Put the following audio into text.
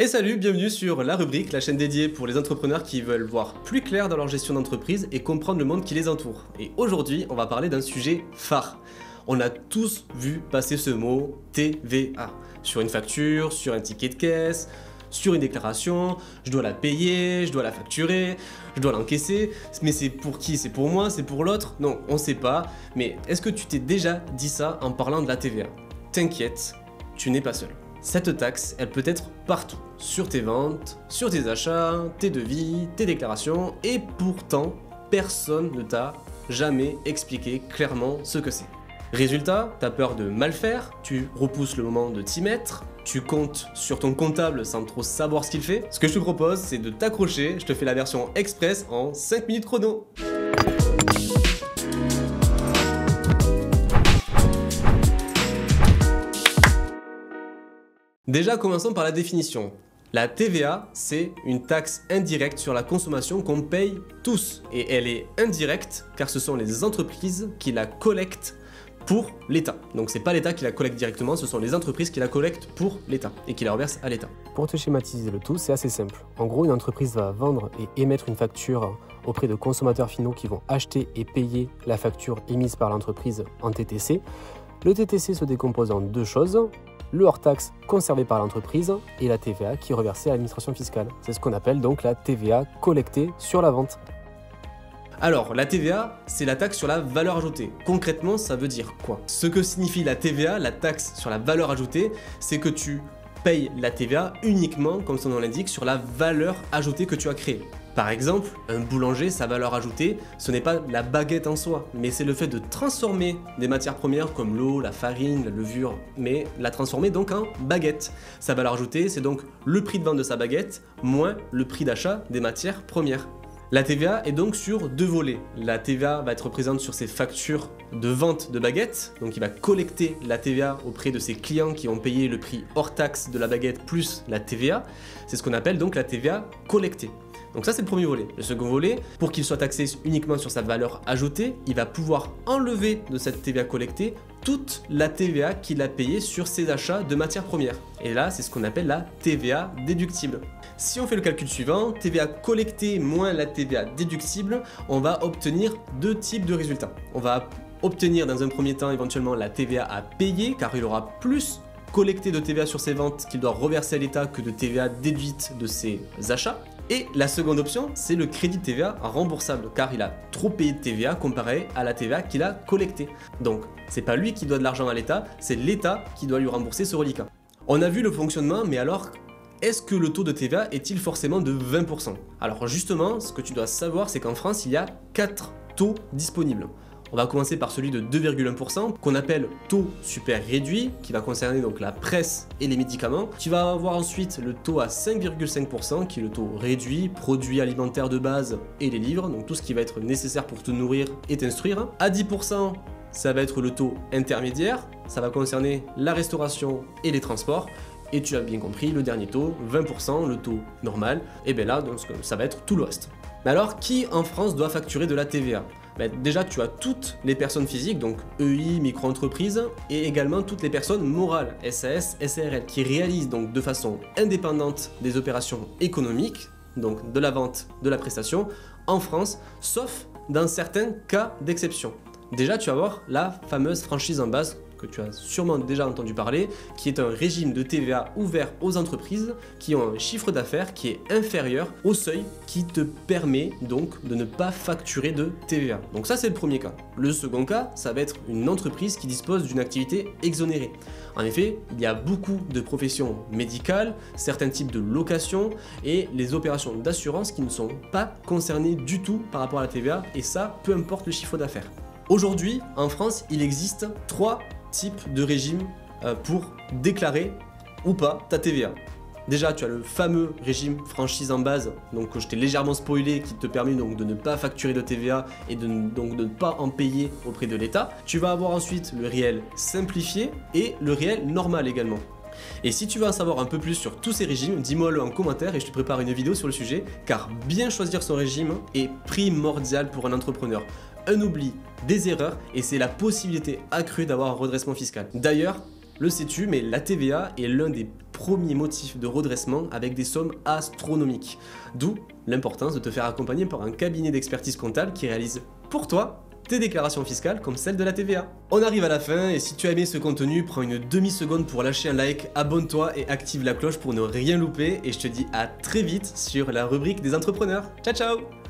Et salut, bienvenue sur La Rubrique, la chaîne dédiée pour les entrepreneurs qui veulent voir plus clair dans leur gestion d'entreprise et comprendre le monde qui les entoure. Et aujourd'hui, on va parler d'un sujet phare. On a tous vu passer ce mot TVA sur une facture, sur un ticket de caisse, sur une déclaration. Je dois la payer, je dois la facturer, je dois l'encaisser. Mais c'est pour qui? C'est pour moi? C'est pour l'autre? Non, on sait pas. Mais est-ce que tu t'es déjà dit ça en parlant de la TVA? T'inquiète, tu n'es pas seul. Cette taxe, elle peut être partout, sur tes ventes, sur tes achats, tes devis, tes déclarations, et pourtant, personne ne t'a jamais expliqué clairement ce que c'est. Résultat, t'as peur de mal faire, tu repousses le moment de t'y mettre, tu comptes sur ton comptable sans trop savoir ce qu'il fait. Ce que je te propose, c'est de t'accrocher, je te fais la version express en 5 minutes chrono. Déjà, commençons par la définition. La TVA, c'est une taxe indirecte sur la consommation qu'on paye tous. Et elle est indirecte car ce sont les entreprises qui la collectent pour l'État. Donc c'est pas l'État qui la collecte directement, ce sont les entreprises qui la collectent pour l'État et qui la reversent à l'État. Pour te schématiser le tout, c'est assez simple. En gros, une entreprise va vendre et émettre une facture auprès de consommateurs finaux qui vont acheter et payer la facture émise par l'entreprise en TTC. Le TTC se décompose en deux choses. Le hors-taxe conservé par l'entreprise et la TVA qui est reversée à l'administration fiscale. C'est ce qu'on appelle donc la TVA collectée sur la vente. Alors, la TVA, c'est la taxe sur la valeur ajoutée. Concrètement, ça veut dire quoi? Ce que signifie la TVA, la taxe sur la valeur ajoutée, c'est que tu payes la TVA uniquement, comme son nom l'indique, sur la valeur ajoutée que tu as créée. Par exemple, un boulanger, sa valeur ajoutée, ce n'est pas la baguette en soi, mais c'est le fait de transformer des matières premières comme l'eau, la farine, la levure, mais la transformer donc en baguette. Sa valeur ajoutée, c'est donc le prix de vente de sa baguette, moins le prix d'achat des matières premières. La TVA est donc sur deux volets. La TVA va être présente sur ses factures de vente de baguettes, donc il va collecter la TVA auprès de ses clients qui ont payé le prix hors taxe de la baguette plus la TVA. C'est ce qu'on appelle donc la TVA collectée. Donc ça c'est le premier volet. Le second volet, pour qu'il soit taxé uniquement sur sa valeur ajoutée, il va pouvoir enlever de cette TVA collectée toute la TVA qu'il a payée sur ses achats de matières premières. Et là c'est ce qu'on appelle la TVA déductible. Si on fait le calcul suivant, TVA collectée moins la TVA déductible, on va obtenir deux types de résultats. On va obtenir dans un premier temps éventuellement la TVA à payer car il aura plus collecté de TVA sur ses ventes qu'il doit reverser à l'État que de TVA déduite de ses achats. Et la seconde option, c'est le crédit de TVA remboursable, car il a trop payé de TVA comparé à la TVA qu'il a collectée. Donc, c'est pas lui qui doit de l'argent à l'État, c'est l'État qui doit lui rembourser ce reliquat. On a vu le fonctionnement, mais alors, est-ce que le taux de TVA est-il forcément de 20%? Alors justement, ce que tu dois savoir, c'est qu'en France, il y a 4 taux disponibles. On va commencer par celui de 2,1% qu'on appelle taux super réduit, qui va concerner donc la presse et les médicaments. Tu vas avoir ensuite le taux à 5,5% qui est le taux réduit, produits alimentaires de base et les livres, donc tout ce qui va être nécessaire pour te nourrir et t'instruire. À 10%, ça va être le taux intermédiaire, ça va concerner la restauration et les transports. Et tu as bien compris, le dernier taux, 20%, le taux normal, et bien là, donc, ça va être tout le reste. Mais alors, qui en France doit facturer de la TVA? Déjà, tu as toutes les personnes physiques, donc EI, micro-entreprises, et également toutes les personnes morales, SAS, SARL, qui réalisent donc de façon indépendante des opérations économiques, donc de la vente, de la prestation, en France, sauf dans certains cas d'exception. Déjà, tu vas voir la fameuse franchise en base que tu as sûrement déjà entendu parler, qui est un régime de TVA ouvert aux entreprises qui ont un chiffre d'affaires qui est inférieur au seuil qui te permet donc de ne pas facturer de TVA. Donc ça c'est le premier cas. Le second cas, ça va être une entreprise qui dispose d'une activité exonérée. En effet, il y a beaucoup de professions médicales, certains types de locations et les opérations d'assurance qui ne sont pas concernées du tout par rapport à la TVA, et ça, peu importe le chiffre d'affaires. Aujourd'hui, en France, il existe 3 types de régimes pour déclarer ou pas ta TVA. Déjà, tu as le fameux régime franchise en base, donc que je t'ai légèrement spoilé, qui te permet donc de ne pas facturer de TVA et donc de ne pas en payer auprès de l'État. Tu vas avoir ensuite le réel simplifié et le réel normal également. Et si tu veux en savoir un peu plus sur tous ces régimes, dis-moi-le en commentaire et je te prépare une vidéo sur le sujet, car bien choisir son régime est primordial pour un entrepreneur. Un oubli, des erreurs, et c'est la possibilité accrue d'avoir un redressement fiscal. D'ailleurs, le sais-tu, mais la TVA est l'un des premiers motifs de redressement avec des sommes astronomiques. D'où l'importance de te faire accompagner par un cabinet d'expertise comptable qui réalise pour toi tes déclarations fiscales comme celle de la TVA. On arrive à la fin et si tu as aimé ce contenu, prends une demi-seconde pour lâcher un like, abonne-toi et active la cloche pour ne rien louper et je te dis à très vite sur la rubrique des entrepreneurs. Ciao ciao!